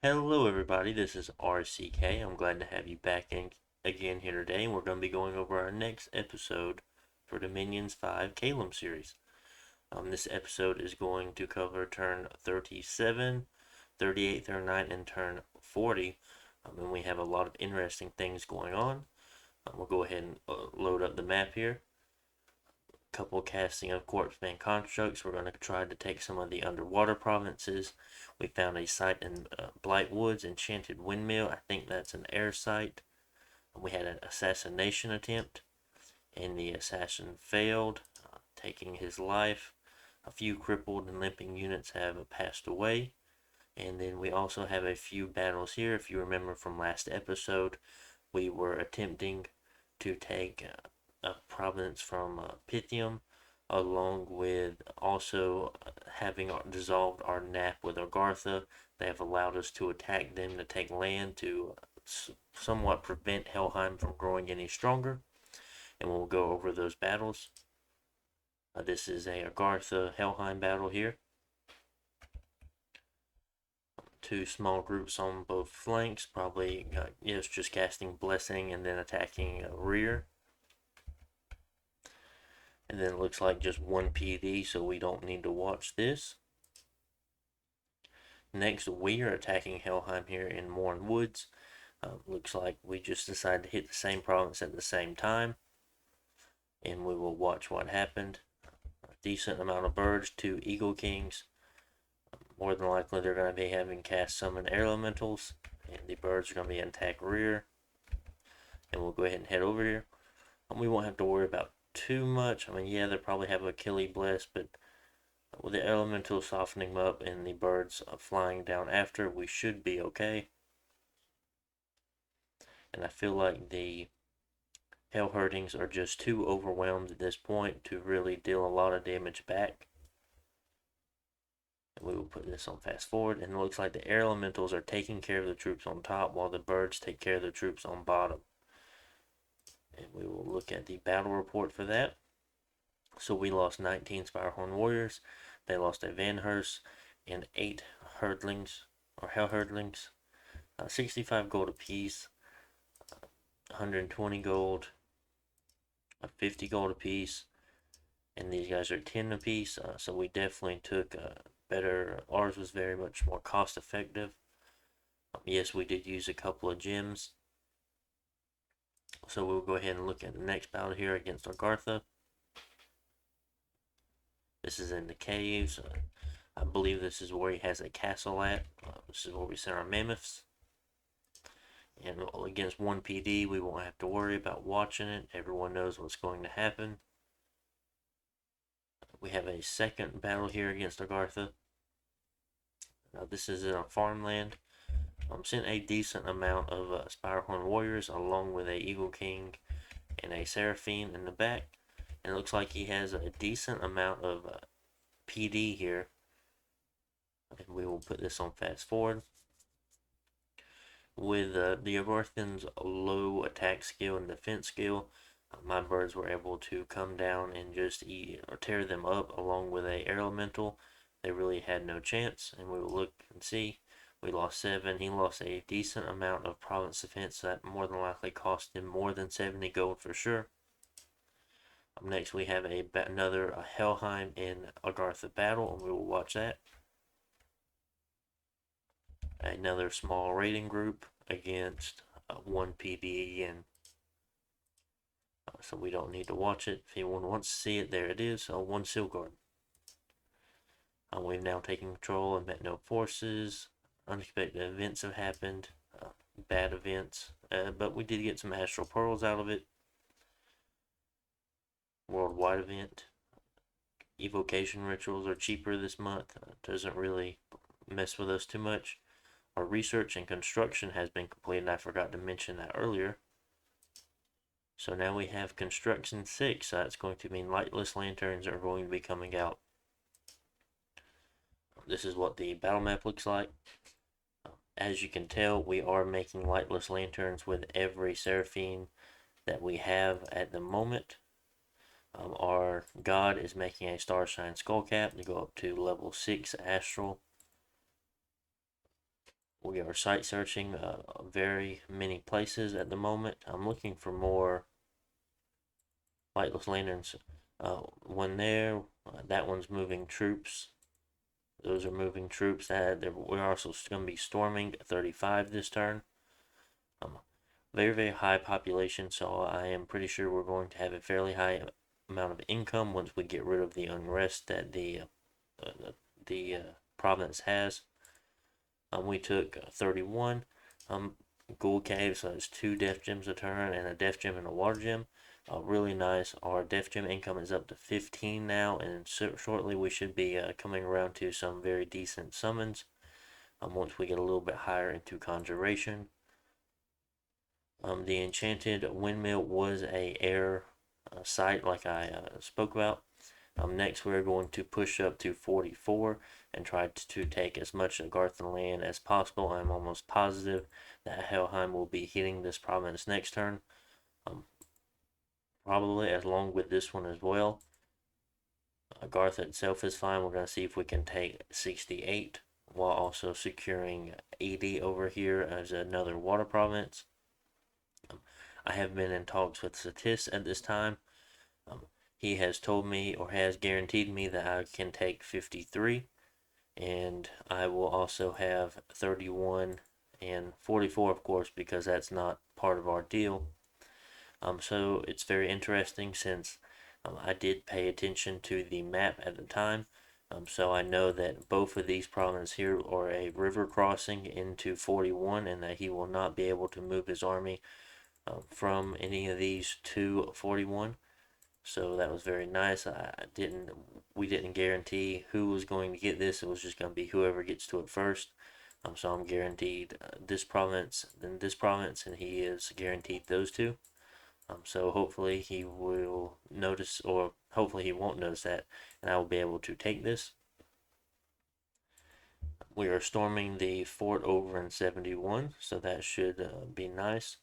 Hello everybody, this is RCK. I'm glad to have you back in again here today, and we're going to be going over our next episode for Dominion's 5 Caelum series. This episode is going to cover turn 37, 38, 39, and turn 40, and we have a lot of interesting things going on. We'll go ahead and load up the map here. Couple casting of corpse man constructs. We're going to try to take some of the underwater provinces. We found a site in Blight Woods, Enchanted Windmill. I think that's an air site. We had an assassination attempt, and the assassin failed, taking his life. A few crippled and limping units have passed away. And then we also have a few battles here. If you remember from last episode, we were attempting to take a province from Pythium, along with also having dissolved our nap with Agartha. They have allowed us to attack them to take land to somewhat prevent Helheim from growing any stronger, and we'll go over those battles. This is a Agartha Helheim battle here. Two small groups on both flanks, probably just casting Blessing and then attacking rear. And then it looks like just one PD, so we don't need to watch this. Next, we are attacking Helheim here in Morn Woods. Looks like we just decided to hit the same province at the same time. And we will watch what happened. A decent amount of birds, 2 Eagle Kings. More than likely they're going to be having cast summon air elementals. And the birds are going to be in attack rear. And we'll go ahead and head over here. We won't have to worry about too much. I mean, yeah, they probably have Achilles Bless, but with the elemental softening them up and the birds flying down after, we should be okay. And I feel like the Hell Hurtings are just too overwhelmed at this point to really deal a lot of damage back. And we will put this on fast forward, and it looks like the air elementals are taking care of the troops on top while the birds take care of the troops on bottom. And we will look at the battle report for that. So we lost 19 Spirehorn Warriors. They lost a Van Hurst and 8 Herdlings, or Hell Herdlings. 65 gold apiece, 120 gold, 50 gold apiece. And these guys are 10 apiece. So we definitely took better. Ours was very much more cost effective. Yes, we did use a couple of gems. So we'll go ahead and look at the next battle here against Agartha. This is in the caves. I believe this is where he has a castle at. This is where we send our mammoths. And against 1 PD, we won't have to worry about watching it. Everyone knows what's going to happen. We have a second battle here against Agartha. Now this is in a farmland. I'm seeing a decent amount of Spirehorn Warriors along with a Eagle King and a Seraphine in the back. And it looks like he has a decent amount of PD here. And we will put this on fast forward. With the Agarthans' low attack skill and defense skill, my birds were able to come down and just eat or tear them up along with a air elemental. They really had no chance, and we will look and see. We lost 7. He lost a decent amount of province defense, so that more than likely cost him more than 70 gold for sure. Next, we have another Helheim and Agartha battle, and we will watch that. Another small raiding group against 1 PD again. So we don't need to watch it. If anyone wants to see it, there it is. 1 Silguard. We've now taken control and met no forces. Unexpected events have happened. Bad events. But we did get some astral pearls out of it. Worldwide event. Evocation rituals are cheaper this month. Doesn't really mess with us too much. Our research and construction has been completed. I forgot to mention that earlier. So now we have construction 6. So that's going to mean lightless lanterns are going to be coming out. This is what the battle map looks like. As you can tell, we are making lightless lanterns with every Seraphine that we have at the moment. Our god is making a Starshine Skullcap to go up to level 6 Astral. We are site searching very many places at the moment. I'm looking for more lightless lanterns. One there, that one's moving troops. Those are moving troops. We're also going to be storming 35 this turn. Um, very, very high population, so I am pretty sure we're going to have a fairly high amount of income once we get rid of the unrest that the province has. We took 31 gold caves, so it's 2 death gems a turn and a death gem and a water gem. Really nice. Our death gem income is up to 15 now, and shortly we should be coming around to some very decent summons once we get a little bit higher into conjuration. The enchanted windmill was a air site like I spoke about. Next, we're going to push up to 44 and try to take as much of Garthan land as possible. I'm almost positive that Helheim will be hitting this province next turn, probably along with this one as well. Garth itself is fine. We're going to see if we can take 68 while also securing 80 over here as another water province. I have been in talks with Satis at this time. He has told me or has guaranteed me that I can take 53, and I will also have 31 and 44, of course, because that's not part of our deal. So it's very interesting since I did pay attention to the map at the time. So I know that both of these provinces here are a river crossing into 41, and that he will not be able to move his army from any of these to 41. So that was very nice. We didn't guarantee who was going to get this. It was just going to be whoever gets to it first. So I'm guaranteed this province, then this province, and he is guaranteed those two. So hopefully he will notice, or hopefully he won't notice that, and I will be able to take this. We are storming the fort over in 71, so that should be nice.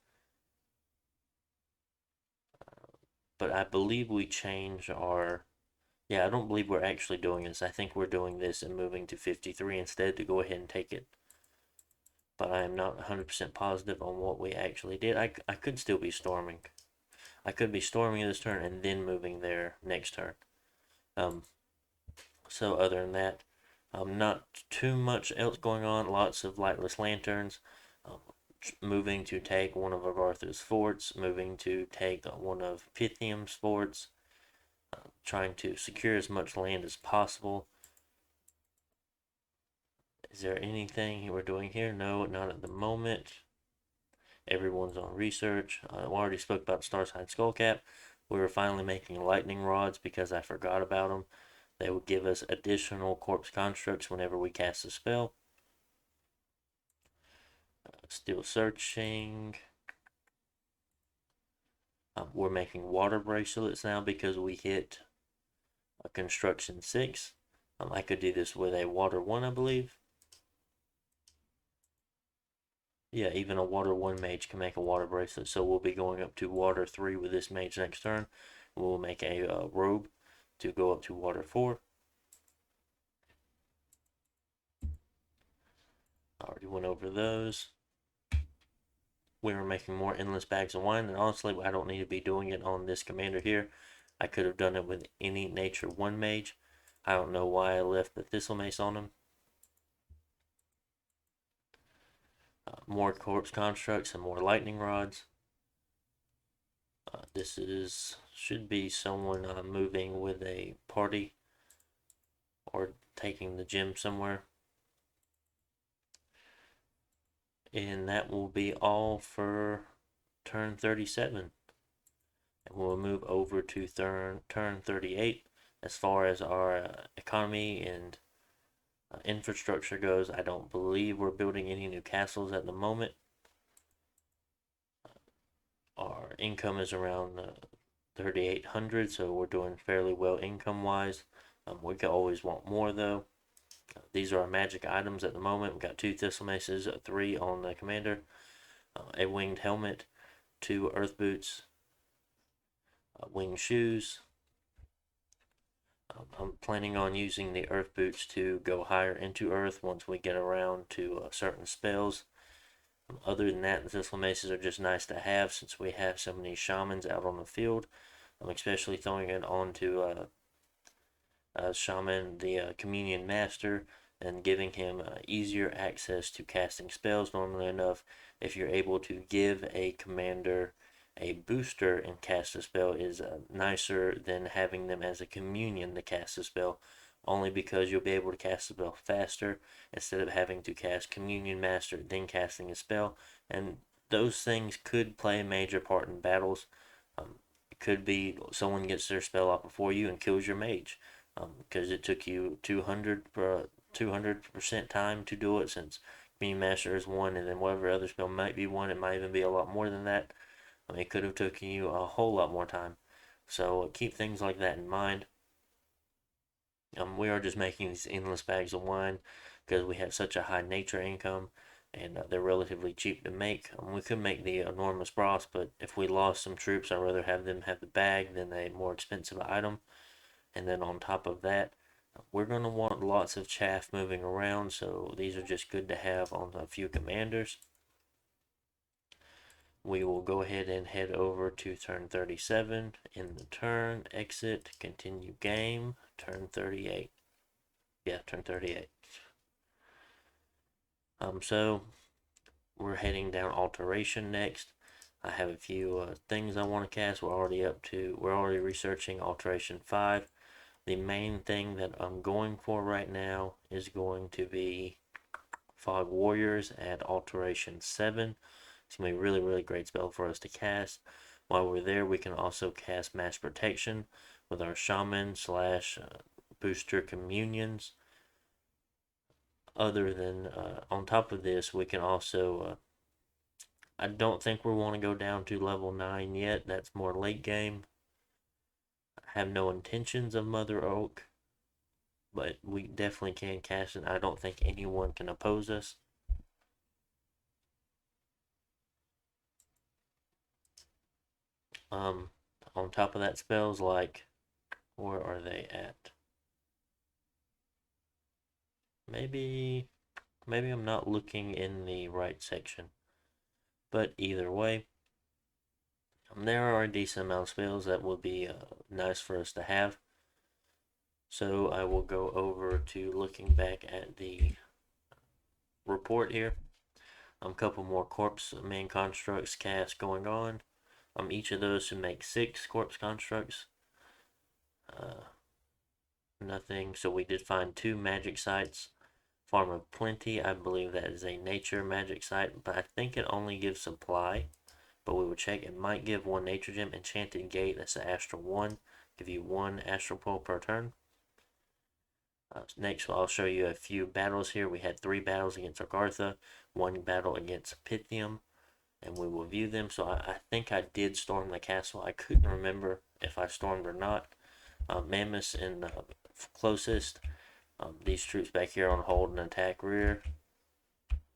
But I believe we change our. Yeah, I don't believe we're actually doing this. I think we're doing this and moving to 53 instead to go ahead and take it. But I am not 100% positive on what we actually did. I could still be storming. I could be storming this turn and then moving there next turn. So other than that, not too much else going on. Lots of lightless lanterns. Moving to take one of Agartha's forts. Moving to take one of Pythium's forts. Trying to secure as much land as possible. Is there anything we're doing here? No, not at the moment. Everyone's on research. I already spoke about Starside Skullcap. We were finally making lightning rods because I forgot about them. They would give us additional corpse constructs whenever we cast a spell. Still searching. We're making water bracelets now because we hit a construction 6. I could do this with a water 1, I believe. Yeah, even a water 1 mage can make a water bracelet. So we'll be going up to water 3 with this mage next turn. We'll make a robe to go up to water 4. I already went over those. We were making more endless bags of wine, and honestly, I don't need to be doing it on this commander here. I could have done it with any nature 1 mage. I don't know why I left the Thistle Mace on him. More corpse constructs and more lightning rods. This should be someone moving with a party or taking the gym somewhere. And that will be all for turn 37. And we'll move over to turn 38. As far as our economy and infrastructure goes, I don't believe we're building any new castles at the moment. Our income is around 3,800, so we're doing fairly well income wise. We could always want more though. These are our magic items at the moment. We've got 2 Thistle Maces, 3 on the commander, a winged helmet, 2 earth boots, winged shoes, I'm planning on using the Earth Boots to go higher into Earth once we get around to certain spells. Other than that, the Thistle Maces are just nice to have since we have so many Shamans out on the field. I'm especially throwing it onto Shaman, the Communion Master, and giving him easier access to casting spells. Normally enough, if you're able to give a commander a booster and cast a spell is nicer than having them as a communion to cast a spell, only because you'll be able to cast a spell faster instead of having to cast Communion Master then casting a spell. And those things could play a major part in battles. It could be someone gets their spell off before you and kills your mage because it took you 200% time to do it, since Communion Master is one, and then whatever other spell might be one. It might even be a lot more than that. I mean, it could have taken you a whole lot more time. So keep things like that in mind. We are just making these endless bags of wine because we have such a high nature income, and they're relatively cheap to make. We could make the enormous broths, but if we lost some troops, I'd rather have them have the bag than a more expensive item. And then on top of that, we're going to want lots of chaff moving around, so these are just good to have on a few commanders. We will go ahead and head over to turn 37. In the turn, exit, continue game, turn 38. Yeah, turn 38. So we're heading down alteration next. I have a few things I want to cast. We're already researching alteration 5. The main thing that I'm going for right now is going to be Fog Warriors at alteration 7. It's going to be a really, really great spell for us to cast. While we're there, we can also cast Mass Protection with our Shaman slash Booster Communions. On top of this, we can also, I don't think we want to go down to level 9 yet. That's more late game. I have no intentions of Mother Oak, but we definitely can cast it. I don't think anyone can oppose us. On top of that, spells like, where are they at? Maybe I'm not looking in the right section. But either way, there are a decent amount of spells that would be nice for us to have. So I will go over to looking back at the report here. A couple more corpse main constructs cast going on. Each of those should make 6 corpse constructs. Nothing. So we did find 2 magic sites. Farm of Plenty, I believe that is a nature magic site, but I think it only gives supply. But we will check. It might give 1 nature gem. Enchanted Gate, that's the Astral 1. Give you 1 Astral Pull per turn. Next, I'll show you a few battles here. We had 3 battles against Agartha, 1 battle against Pythium, and we will view them. So I think I did storm the castle. I couldn't remember if I stormed or not. Mammoths in the closest. These troops back here on hold and attack rear.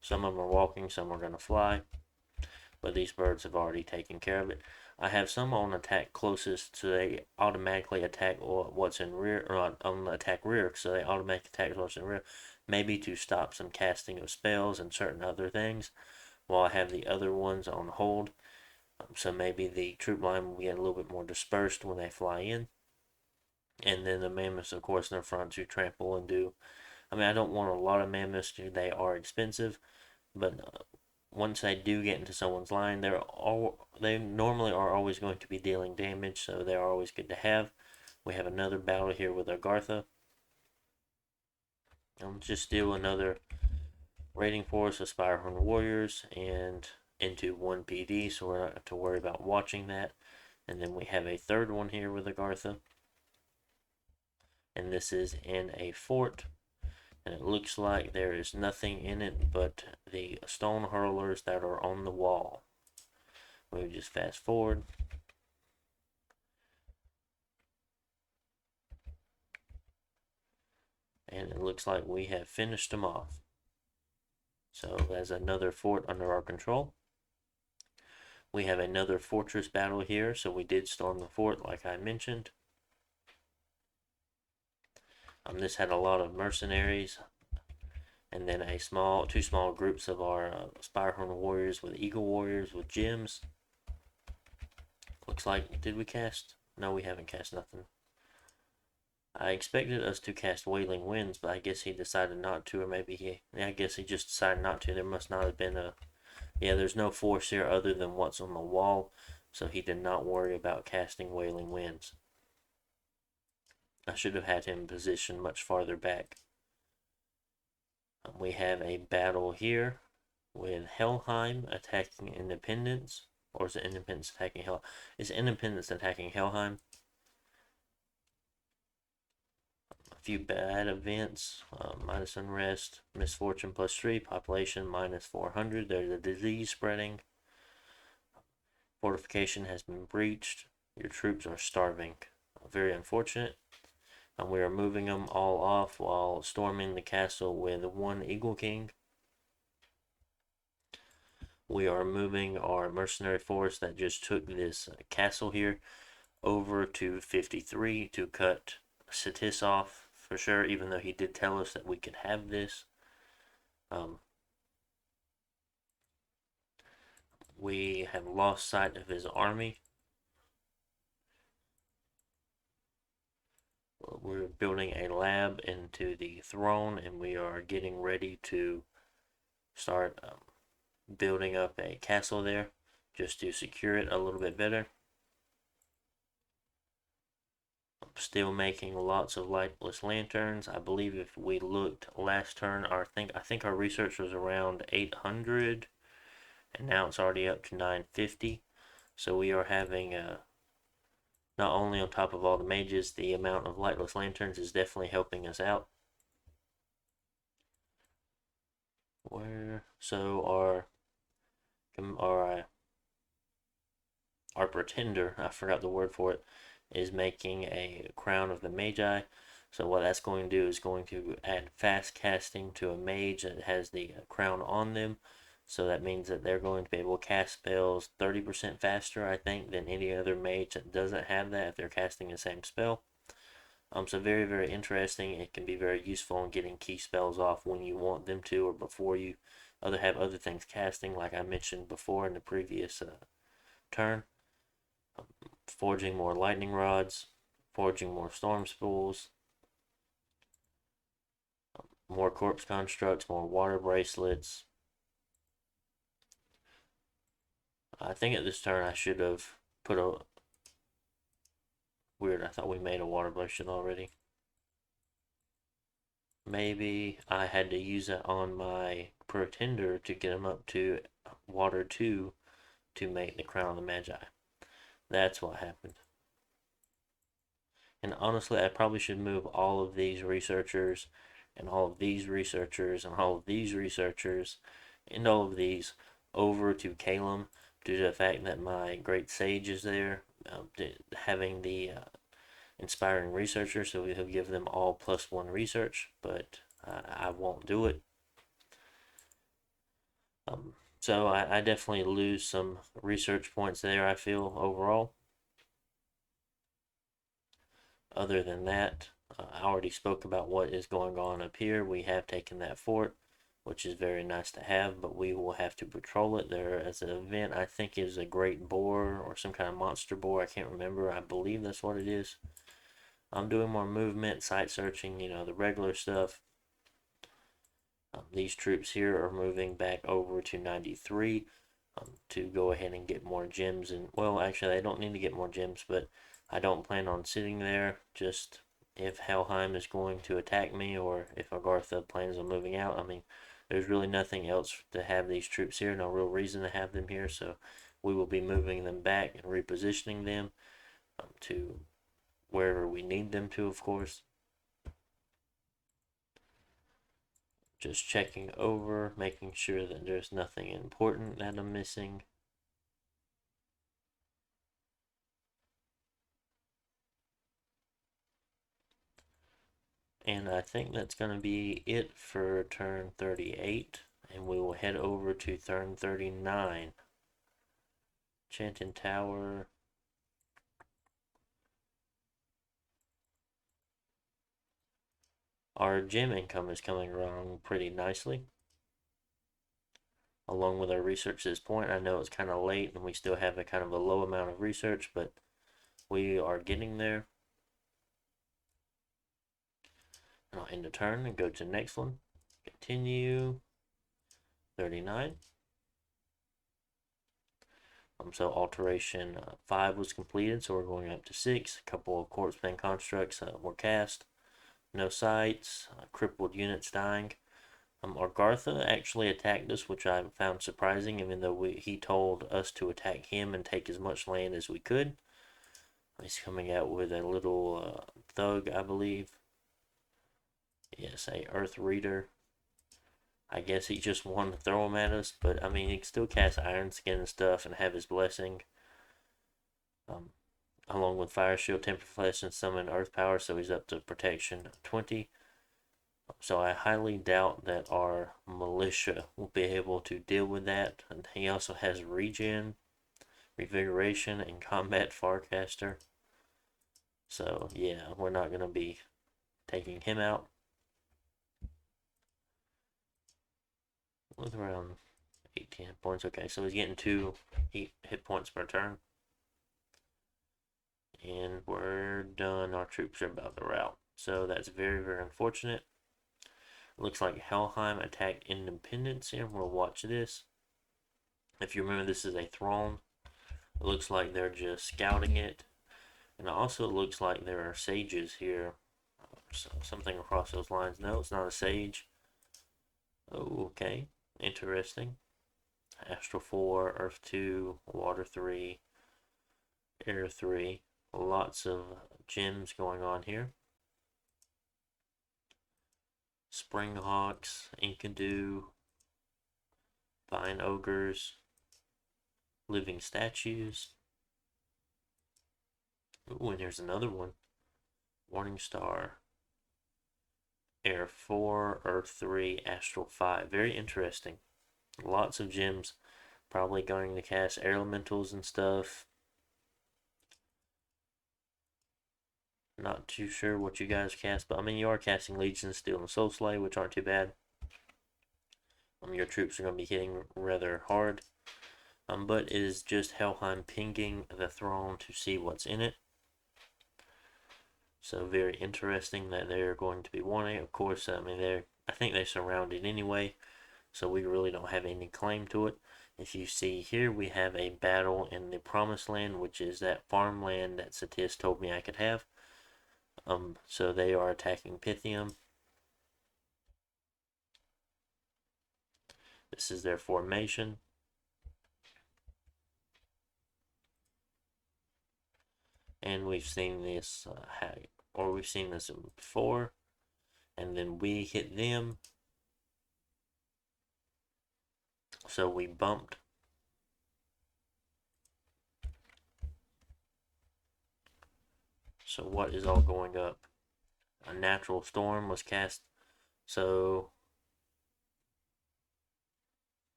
Some of them are walking, some are going to fly, but these birds have already taken care of it. I have some on attack closest, so they automatically attack what's in rear, or on the attack rear, so they automatically attack what's in rear, maybe to stop some casting of spells and certain other things, while I have the other ones on hold. So maybe the troop line will get a little bit more dispersed when they fly in. And then the mammoths, of course, in the front to trample and do. I mean, I don't want a lot of mammoths. They are expensive, but once they do get into someone's line, they normally are always going to be dealing damage, so they are always good to have. We have another battle here with Agartha. Just steal another raiding force of Spirehorn Warriors and into 1 PD, so we're not have to worry about watching that. And then we have a third one here with Agartha. And this is in a fort. And it looks like there is nothing in it but the stone hurlers that are on the wall. We just fast forward. And it looks like we have finished them off. So there's another fort under our control. We have another fortress battle here, so we did storm the fort like I mentioned. This had a lot of mercenaries, and then two small groups of our Spirehorn warriors with Eagle warriors with gems. Looks like, did we cast? No, we haven't cast nothing. I expected us to cast Wailing Winds, but I guess he decided not to, or maybe I guess he just decided not to. There must not have been yeah, there's no force here other than what's on the wall, so he did not worry about casting Wailing Winds. I should have had him positioned much farther back. We have a battle here with Helheim attacking Independence. Or is it Independence attacking Helheim? Is Independence attacking Helheim? A few bad events. Minus unrest. Misfortune +3. Population -400. There's a disease spreading. Fortification has been breached. Your troops are starving. Very unfortunate. And we are moving them all off while storming the castle with one Eagle King. We are moving our mercenary force that just took this castle here over to 53 to cut Satis off for sure, even though he did tell us that we could have this. We have lost sight of his army. We're building a lab into the throne, and we are getting ready to start building up a castle there just to secure it a little bit better. I'm still making lots of lightless lanterns. I believe if we looked last turn, I think our research was around 800, and now it's already up to 950. So we are having not only on top of all the mages, the amount of lightless lanterns is definitely helping us out. So our pretender, I forgot the word for it, is making a crown of the magi. So what that's going to do is going to add fast casting to a mage that has the crown on them. So that means that they're going to be able to cast spells 30% faster, I think, than any other mage that doesn't have that if they're casting the same spell. So very, very interesting. It can be very useful in getting key spells off when you want them to or before you have other things casting, like I mentioned before in the previous turn. Forging more lightning rods, forging more storm spools, more corpse constructs, more water bracelets. I think at this turn I should have put a... Weird, I thought we made a water bracelet already. Maybe I had to use it on my pretender to get him up to water 2 to make the crown of the magi. That's what happened. And honestly, I probably should move all of these researchers and all of these researchers and all of these researchers and all of these over to Caelum due to the fact that my great sage is there, having the inspiring researcher, so we'll give them all +1 research, but I won't do it. So I definitely lose some research points there, I feel, overall. Other than that, I already spoke about what is going on up here. We have taken that fort, which is very nice to have, but we will have to patrol it. There is an event, I think is a great boar or some kind of monster boar. I can't remember. I believe that's what it is. I'm doing more movement, site searching, the regular stuff. These troops here are moving back over to 93 to go ahead and get more gems. And well, actually, they don't need to get more gems, but I don't plan on sitting there. Just if Helheim is going to attack me or if Agartha plans on moving out. I mean, there's really nothing else to have these troops here. No real reason to have them here. So we will be moving them back and repositioning them to wherever we need them to, of course. Just checking over, making sure that there's nothing important that I'm missing. And I think that's going to be it for turn 38. And we will head over to turn 39. Chanting Tower. our gem income is coming along pretty nicely, along with our research at this point. I know it's kind of late and we still have a kind of a low amount of research, but we are getting there. And I'll end the turn and go to the next one. Continue. 39. So alteration 5 was completed, so we're going up to 6. A couple of corpse band constructs were cast. No sights. Crippled units dying. Argartha actually attacked us, which I found surprising, even though he told us to attack him and take as much land as we could. He's coming out with a little thug, I believe. Yes, a Earth Reader. I guess he just wanted to throw him at us, but I mean, he can still cast Iron Skin and stuff and have his blessing. Along with Fire Shield, Temper Flesh, and Summon Earth Power, so he's up to Protection 20. So I highly doubt that our militia will be able to deal with that. And he also has Regen, Revigoration, and Combat Farcaster. So yeah, we're not going to be taking him out. With around 18 hit points. Okay, so he's getting 2 hit points per turn. And we're done. Our troops are about to rout. So that's very, very unfortunate. It looks like Helheim attacked Independence here. We'll watch this. If you remember, this is a throne. It looks like they're just scouting it. And it also looks like there are sages here. So something across those lines. No, it's not a sage. Oh, okay. Interesting. Astral 4, Earth 2, Water 3, Air 3. Lots of gems going on here. Springhawks, Inkadu, Vine Ogres, Living Statues. Ooh, and here's another one. Morning Star, Air 4, Earth 3, Astral 5. Very interesting. Lots of gems. Probably going to cast air elementals and stuff. Not too sure what you guys cast, but I mean, you are casting Legion, Steel, and Soul Slay, which aren't too bad. Your troops are going to be hitting rather hard. But it is just Helheim pinging the throne to see what's in it. So very interesting that they're going to be wanting. Of course, I mean, I think they're surrounded anyway, so we really don't have any claim to it. If you see here, we have a battle in the Promised Land, which is that farmland that Satis told me I could have. So they are attacking Pythium. This is their formation. And we've seen this, we've seen this before. And then we hit them. So we bumped. So what is all going up? A natural storm was cast. So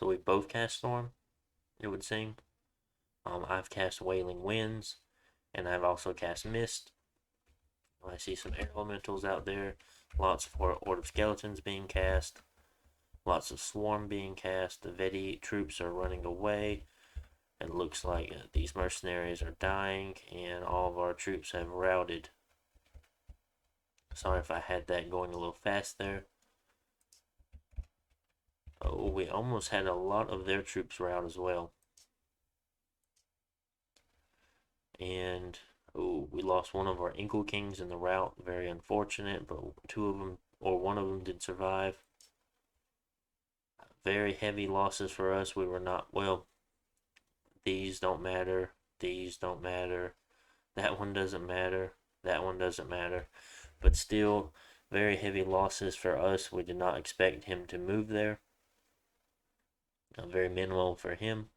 we both cast storm, it would seem. I've cast Wailing Winds, and I've also cast Mist. I see some air elementals out there. Lots of Horde of Skeletons being cast. Lots of Swarm being cast. The Vedi troops are running away. It looks like these mercenaries are dying, and all of our troops have routed. Sorry if I had that going a little fast there. Oh, we almost had a lot of their troops rout as well. And oh, we lost one of our Inkle Kings in the rout. Very unfortunate, but one of them did survive. Very heavy losses for us. We were not, well, these don't matter. These don't matter. That one doesn't matter. That one doesn't matter. But still, very heavy losses for us. We did not expect him to move there. Very minimal for him.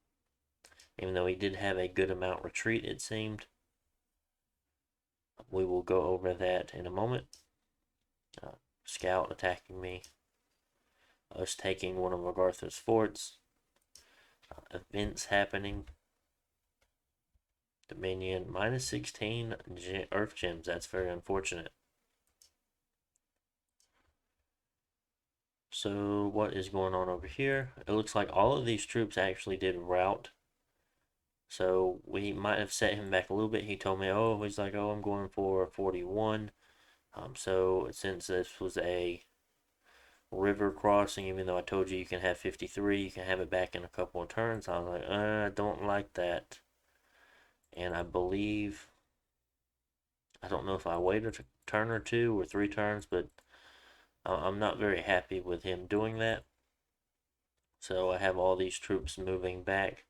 Even though he did have a good amount retreat, it seemed. We will go over that in a moment. Scout attacking me. Us taking one of Agartha's forts. Events happening. Dominion, minus 16 Earth Gems. That's very unfortunate. So what is going on over here? It looks like all of these troops actually did rout. So we might have set him back a little bit. He told me, oh, he's like, oh, I'm going for 41. So since this was a river crossing, even though I told you can have 53, you can have it back in a couple of turns. I was like, I don't like that. And I believe, I don't know if I waited a turn or two or 3 turns, but I'm not very happy with him doing that. So I have all these troops moving back,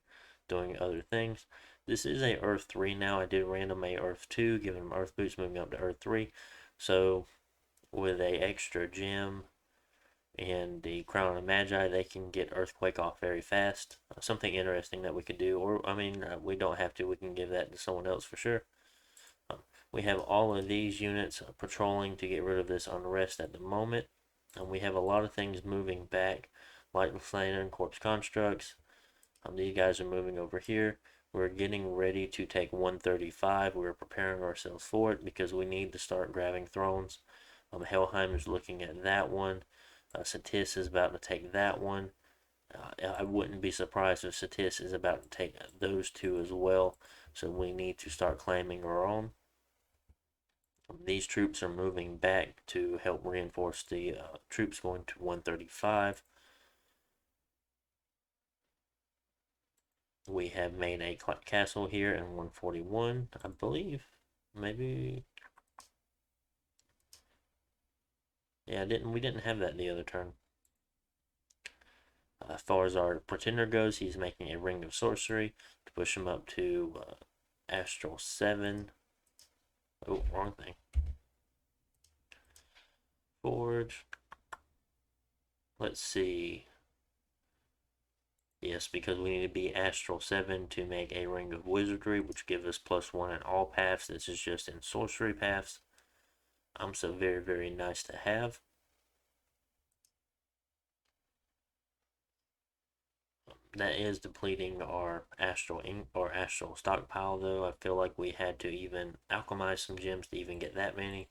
doing other things. This is a Earth 3 now. I did random a Earth 2, giving them Earth boots, moving up to Earth 3. So with a extra gem and the Crown of Magi, they can get Earthquake off very fast. Something interesting that we could do, or I mean, we don't have to. We can give that to someone else for sure. We have all of these units patrolling to get rid of this unrest at the moment. And we have a lot of things moving back, like the Slayer and Corpse Constructs. These guys are moving over here. We're getting ready to take 135. We're preparing ourselves for it because we need to start grabbing thrones. Helheim is looking at that one. Satis is about to take that one. I wouldn't be surprised if Satis is about to take those two as well. So we need to start claiming our own. These troops are moving back to help reinforce the troops going to 135. We have made a castle here in 141, I believe. Maybe. Yeah, we didn't have that the other turn. As far as our pretender goes, he's making a ring of sorcery to push him up to Astral 7. Oh, wrong thing. Forge. Let's see. Yes, because we need to be Astral 7 to make a Ring of Wizardry, which gives us +1 in all paths. This is just in sorcery paths. So very, very nice to have. That is depleting our astral stockpile, though. I feel like we had to even alchemize some gems to even get that many.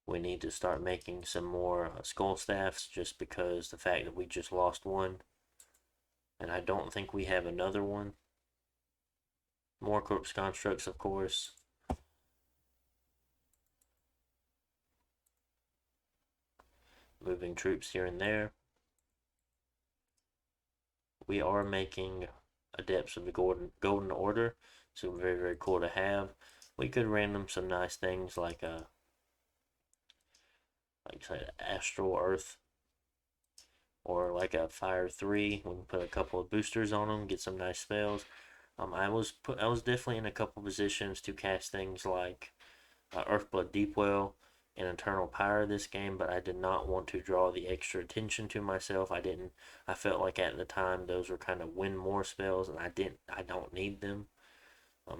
We need to start making some more skull staffs, just because the fact that we just lost one, and I don't think we have another one. More corpse constructs, of course. Moving troops here and there. We are making Adepts of the Golden Order, so very, very cool to have. We could random some nice things like say Astral Earth, or like a Fire 3. We can put a couple of boosters on them, get some nice spells. I was definitely in a couple positions to cast things like Earthblood Deepwell and Eternal Pyre this game, but I did not want to draw the extra attention to myself. I felt like at the time those were kind of win more spells, and I don't need them.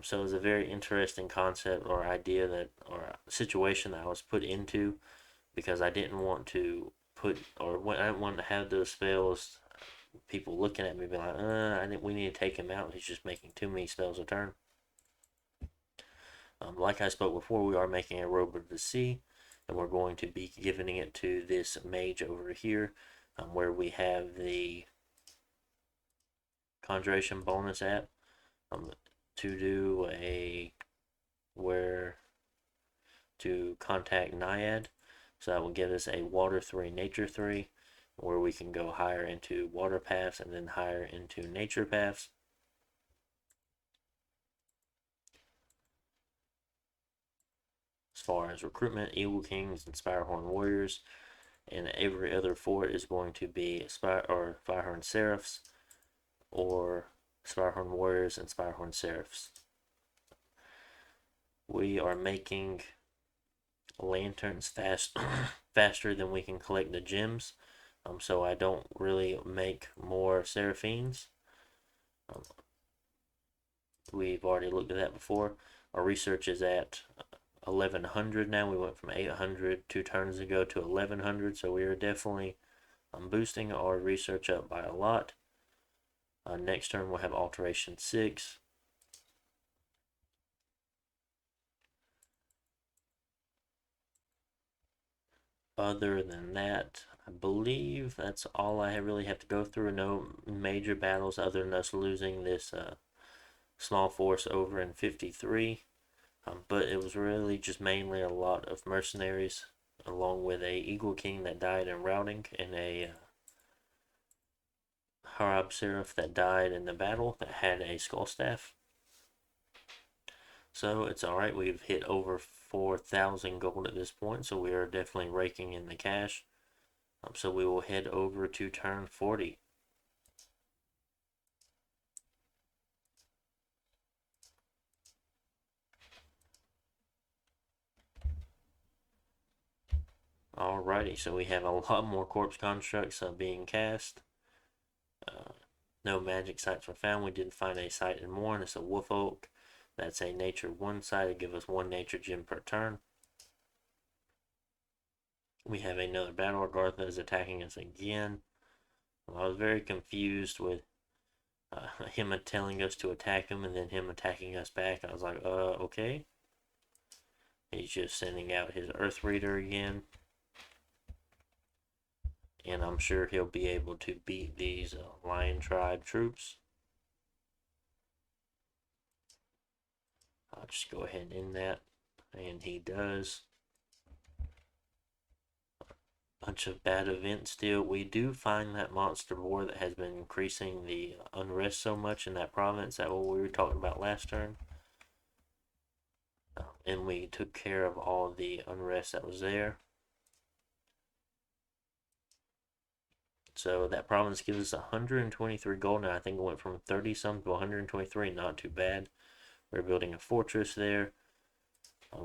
So it was a very interesting concept or idea or situation that I was put into, because I didn't want to I didn't want to have those spells, people looking at me being like, we need to take him out. He's just making too many spells a turn. Like I spoke before, we are making a Robe of the Sea, and we're going to be giving it to this mage over here, where we have the Conjuration bonus at, to do to contact Naiad. So that will give us a Water 3, Nature 3, where we can go higher into water paths and then higher into nature paths. As far as recruitment, Evil Kings and Spirehorn Warriors, and every other fort is going to be Firehorn Seraphs, or Spirehorn Warriors and Spirehorn Seraphs. We are making lanterns faster than we can collect the gems, so I don't really make more Seraphines. We've already looked at that before. Our research is at 1100 now. We went from 800 2 turns ago to 1100, so we are definitely boosting our research up by a lot. Next turn we'll have Alteration 6. other than that, I believe that's all I really have to go through. No major battles other than us losing this small force over in 53. But it was really just mainly a lot of mercenaries, along with a Eagle King that died in routing and a Harab Seraph that died in the battle that had a skull staff. So it's alright, we've hit over 4,000 gold at this point, so we are definitely raking in the cash. So we will head over to turn 40. Alrighty, so we have a lot more corpse constructs being cast. No magic sites were found. We did find a site in Morn. It's a wolf oak. That's a nature 1 site. It gives us 1 nature gem per turn. We have another battle. Gartha is attacking us again. I was very confused with him telling us to attack him and then him attacking us back. I was like, okay. He's just sending out his Earth Reader again. And I'm sure he'll be able to beat these Lion Tribe troops. I'll just go ahead and end that. And he does. Bunch of bad events still. We do find that monster war that has been increasing the unrest so much in that province. That what we were talking about last turn. And we took care of all the unrest that was there. So that province gives us 123 gold now. I think it went from 30 something to 123. Not too bad. We're building a fortress there.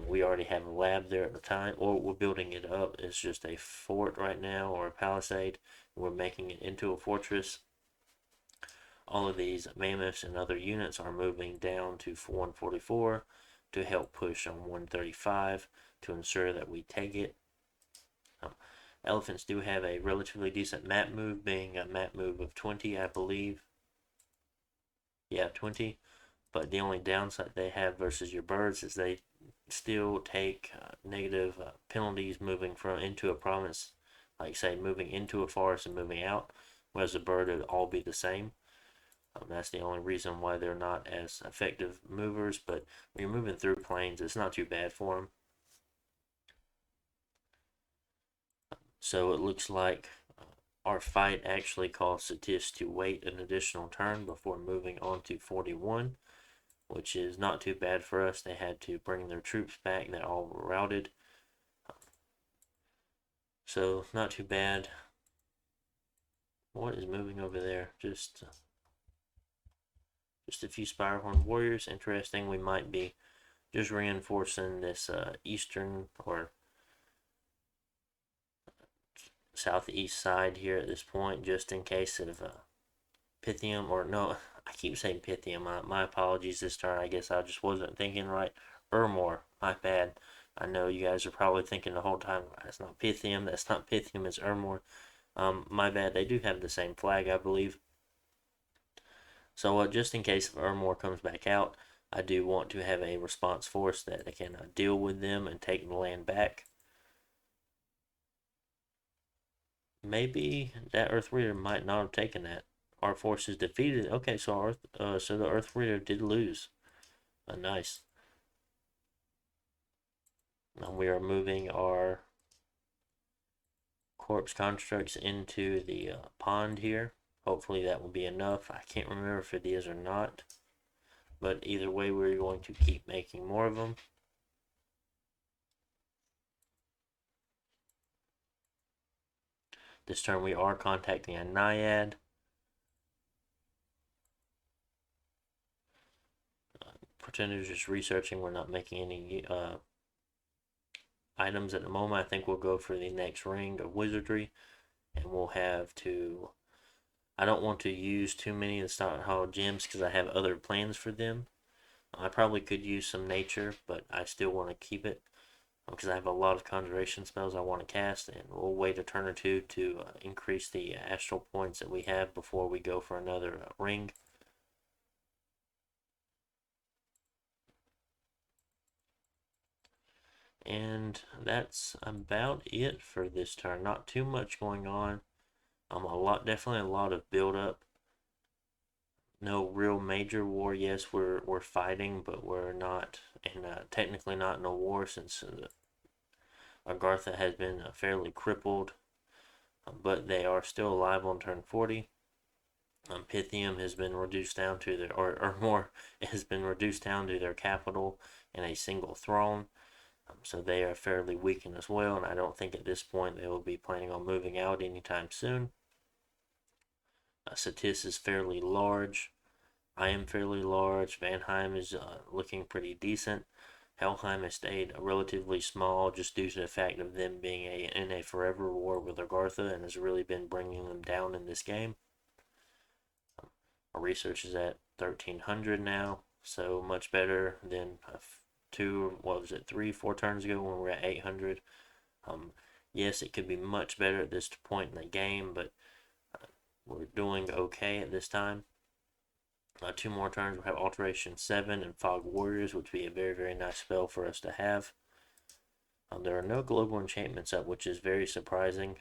We already have a lab there at the time, or we're building it up. It's just a fort right now, or a palisade. We're making it into a fortress. All of these mammoths and other units are moving down to 144 to help push on 135 to ensure that we take it. Elephants do have a relatively decent map move, being a map move of 20, I believe. Yeah, 20. But the only downside they have versus your birds is they still take negative penalties moving from into a province, like say moving into a forest and moving out, whereas a bird would all be the same. That's the only reason why they're not as effective movers, but when you're moving through plains, it's not too bad for them. So it looks like our fight actually caused Satis to wait an additional turn before moving on to 41. Which is not too bad for us. They had to bring their troops back. They're all routed. So, not too bad. What is moving over there? Just a few Spirehorn warriors. Interesting. We might be just reinforcing this eastern or southeast side here at this point, just in case of Pythium, or no, I keep saying Pythium. My apologies this turn. I guess I just wasn't thinking right. Ermor, my bad. I know you guys are probably thinking the whole time, that's not Pythium, that's not Pythium, it's Ermor. My bad. They do have the same flag, I believe. So just in case if Ermor comes back out, I do want to have a response force that can deal with them and take the land back. Maybe that Earth Reader might not have taken that. Our forces defeated. Okay, so so the Earth Reader did lose. Nice. Now we are moving our corpse constructs into the pond here. Hopefully that will be enough. I can't remember if it is or not. But either way, we're going to keep making more of them. This turn we are contacting a Naiad. Pretender's just researching. We're not making any items at the moment. I think we'll go for the next ring of wizardry. And we'll have to... I don't want to use too many of the stockpile gems because I have other plans for them. I probably could use some nature, but I still want to keep it because I have a lot of conjuration spells I want to cast, and we'll wait a turn or two to increase the astral points that we have before we go for another ring. And that's about it for this turn. Not too much going on. Definitely a lot of build up. No real major war. Yes, we're fighting, but we're not, and technically not in a war since Agartha has been fairly crippled, but they are still alive on turn 40. Pythium has been reduced down to their, or more, it has been reduced down to their capital and a single throne. So they are fairly weakened as well, and I don't think at this point they will be planning on moving out anytime soon. Satis is fairly large. I am fairly large. Vanheim is looking pretty decent. Helheim has stayed relatively small just due to the fact of them being in a forever war with Agartha and has really been bringing them down in this game. Our research is at 1300 now, so much better than what was it, 3-4 turns ago when we were at 800. Yes, it could be much better at this point in the game, but we're doing okay at this time. 2 more turns, we'll have Alteration 7 and Fog Warriors, which would be a very, very nice spell for us to have. There are no global enchantments up, which is very surprising.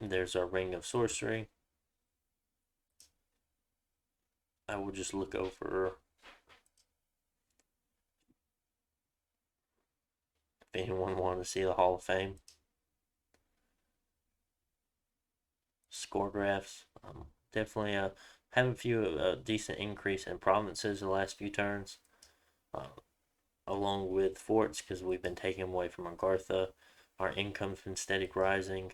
There's our Ring of Sorcery. I will just look over if anyone wanted to see the Hall of Fame. Score graphs. Definitely have a few decent increase in provinces the last few turns, along with forts because we've been taking away from Agartha. Our income's been steady rising.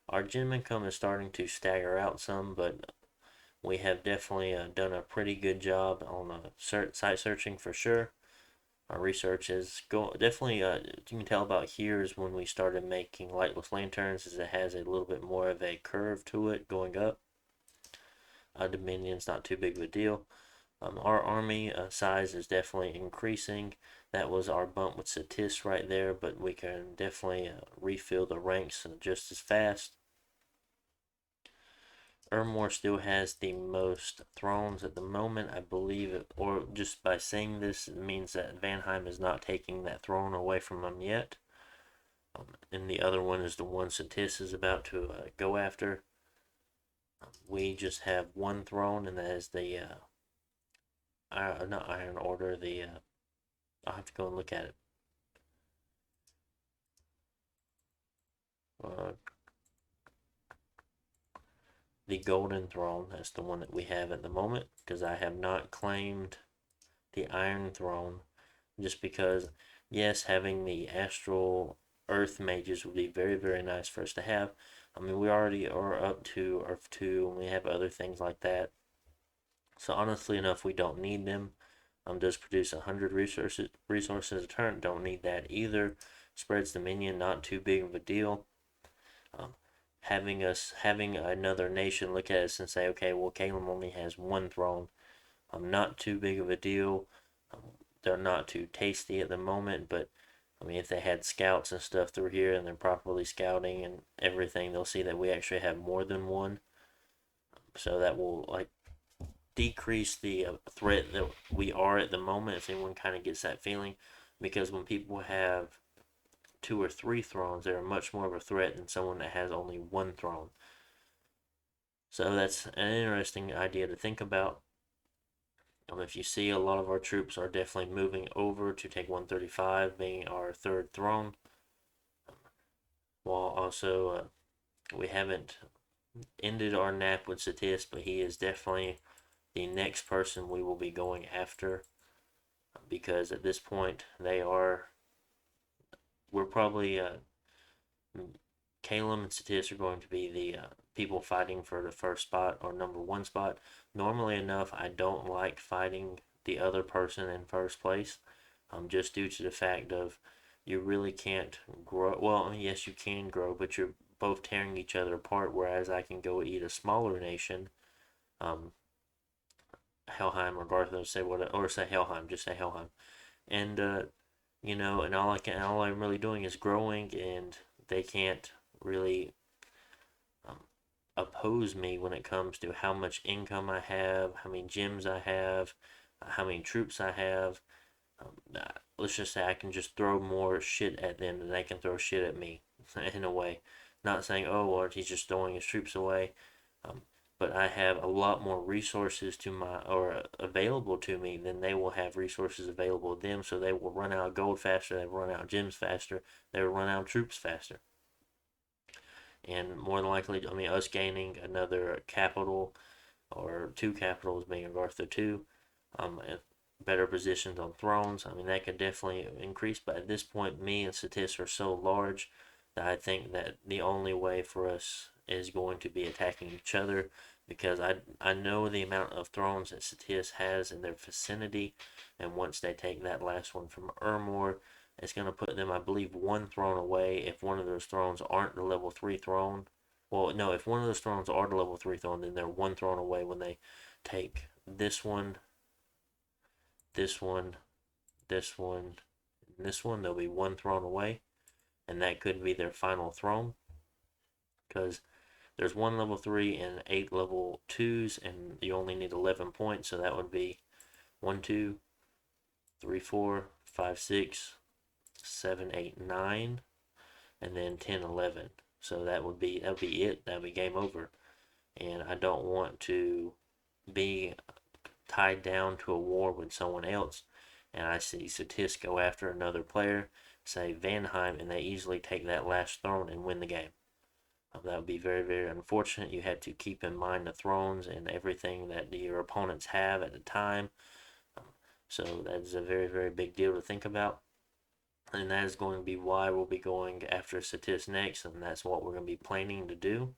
Our gem income is starting to stagger out some, but we have definitely done a pretty good job on site searching for sure. Our research is definitely, you can tell about here is when we started making lightless lanterns, as it has a little bit more of a curve to it going up. Dominion's not too big of a deal. Our army size is definitely increasing. That was our bump with Satis right there, but we can definitely refill the ranks just as fast. Ermor still has the most thrones at the moment, I believe, or just by saying this, it means that Vanheim is not taking that throne away from him yet. And the other one is the one Satis is about to go after. We just have one throne, and that is the, not Iron Order, I'll have to go and look at it. The Golden Throne, that's the one that we have at the moment, because I have not claimed the Iron Throne, just because, yes, having the Astral Earth Mages would be very, very nice for us to have. I mean, we already are up to Earth 2, and we have other things like that. So honestly enough, we don't need them. Does produce 100 resources a turn, don't need that either. Spreads the minion, not too big of a deal. Having another nation look at us and say, okay, well, Caelum only has one throne. Not too big of a deal. They're not too tasty at the moment, but I mean, if they had scouts and stuff through here and they're properly scouting and everything, they'll see that we actually have more than one. So that will like decrease the threat that we are at the moment. If anyone kind of gets that feeling, because when people have 2 or 3 thrones, they're much more of a threat than someone that has only one throne. So that's an interesting idea to think about. If you see, a lot of our troops are definitely moving over to take 135, being our 3rd throne. While also, we haven't ended our nap with Satis, but he is definitely the next person we will be going after. Because at this point, we're probably, Caelum and Satis are going to be the people fighting for the first spot or number 1 spot. Normally enough, I don't like fighting the other person in first place, just due to the fact of you really can't grow. Well, yes, you can grow, but you're both tearing each other apart, whereas I can go eat a smaller nation, Helheim or Garthos, say Helheim, just say Helheim. And, and all I'm really doing is growing, and they can't really oppose me when it comes to how much income I have, how many gems I have, how many troops I have. Let's just say I can just throw more shit at them than they can throw shit at me, in a way. Not saying, oh, well, he's just throwing his troops away. Um, but I have a lot more resources to my or available to me than they will have resources available to them. So they will run out of gold faster. They will run out of gems faster. They will run out of troops faster. And more than likely, I mean, us gaining another capital or two capitals, being Arthur two, better positions on thrones. I mean, that could definitely increase. But at this point, me and Satis are so large that I think that the only way for us is going to be attacking each other, because I know the amount of thrones that Satis has in their vicinity, and once they take that last one from Ermor, it's going to put them, I believe, one throne away. If one of those thrones aren't the level 3 throne, well, no, if one of those thrones are the level 3 throne, then they're one throne away when they take this one, this one, this one, and this one. They'll be one throne away, and that could be their final throne, because there's one level 3 and 8 level 2s, and you only need 11 points, so that would be 1, 2, 3, 4, 5, 6, 7, 8, 9, and then 10, 11. So that would be it. That would be game over. And I don't want to be tied down to a war with someone else, and I see Satis go after another player, say Vanheim, and they easily take that last throne and win the game. That would be very, very unfortunate. You have to keep in mind the thrones and everything that your opponents have at the time. So that is a very, very big deal to think about. And that is going to be why we'll be going after Satis next, and that's what we're going to be planning to do.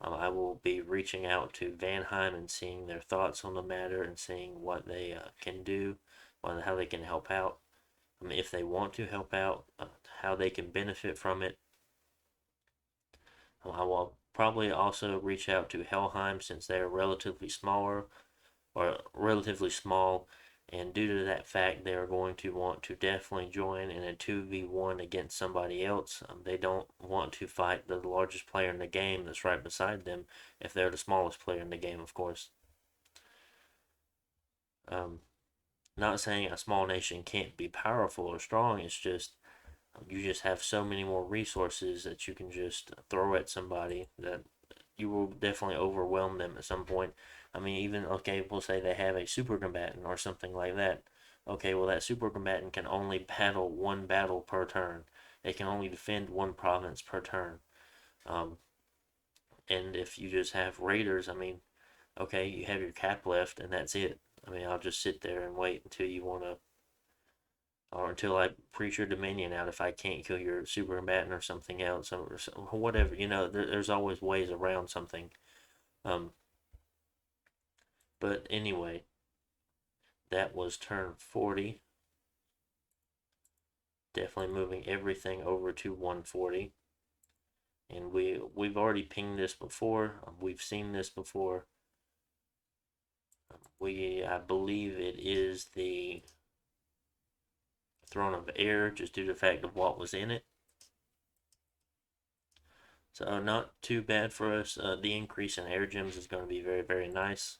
I will be reaching out to Vanheim and seeing their thoughts on the matter and seeing what they can do, how they can help out. If they want to help out, how they can benefit from it. I will probably also reach out to Helheim, since they are relatively smaller or relatively small, and due to that fact, they are going to want to definitely join in a 2v1 against somebody else. They don't want to fight the largest player in the game that's right beside them, if they're the smallest player in the game, of course. Not saying a small nation can't be powerful or strong, it's just you just have so many more resources that you can just throw at somebody that you will definitely overwhelm them at some point. I mean, even, okay, we'll say they have a super combatant or something like that. Okay, well, that super combatant can only battle one battle per turn. They can only defend one province per turn. Um, and if you just have raiders, I mean, okay, you have your cap left, and that's it. I mean, I'll just sit there and wait until you want to, or until I preach your dominion out if I can't kill your super combatant or something else, or whatever. There's always ways around something. Um, but anyway, that was turn 40. Definitely moving everything over to 140. And we've already pinged this before. We've seen this before. I believe it is the Throne of Air, just due to the fact of what was in it. So not too bad for us. The increase in air gems is going to be very, very nice.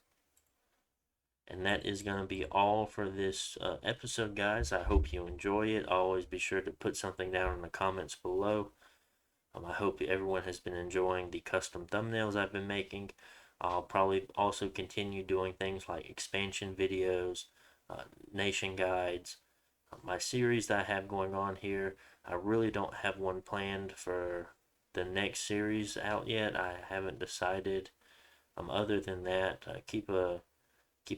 And that is going to be all for this episode, guys. I hope you enjoy it. Always be sure to put something down in the comments below. I hope everyone has been enjoying the custom thumbnails I've been making. I'll probably also continue doing things like expansion videos, nation guides, my series that I have going on here. I really don't have one planned for the next series out yet. I haven't decided. Other than that, keep an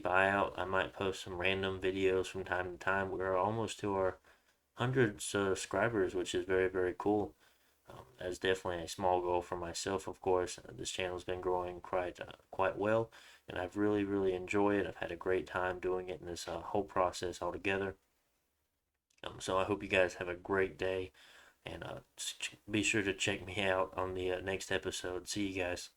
eye out. I might post some random videos from time to time. We're almost to our 100 subscribers, which is very, very cool. That's definitely a small goal for myself, of course. This channel's been growing quite well, and I've really, really enjoyed it. I've had a great time doing it in this whole process altogether. So I hope you guys have a great day, and be sure to check me out on the next episode. See you guys.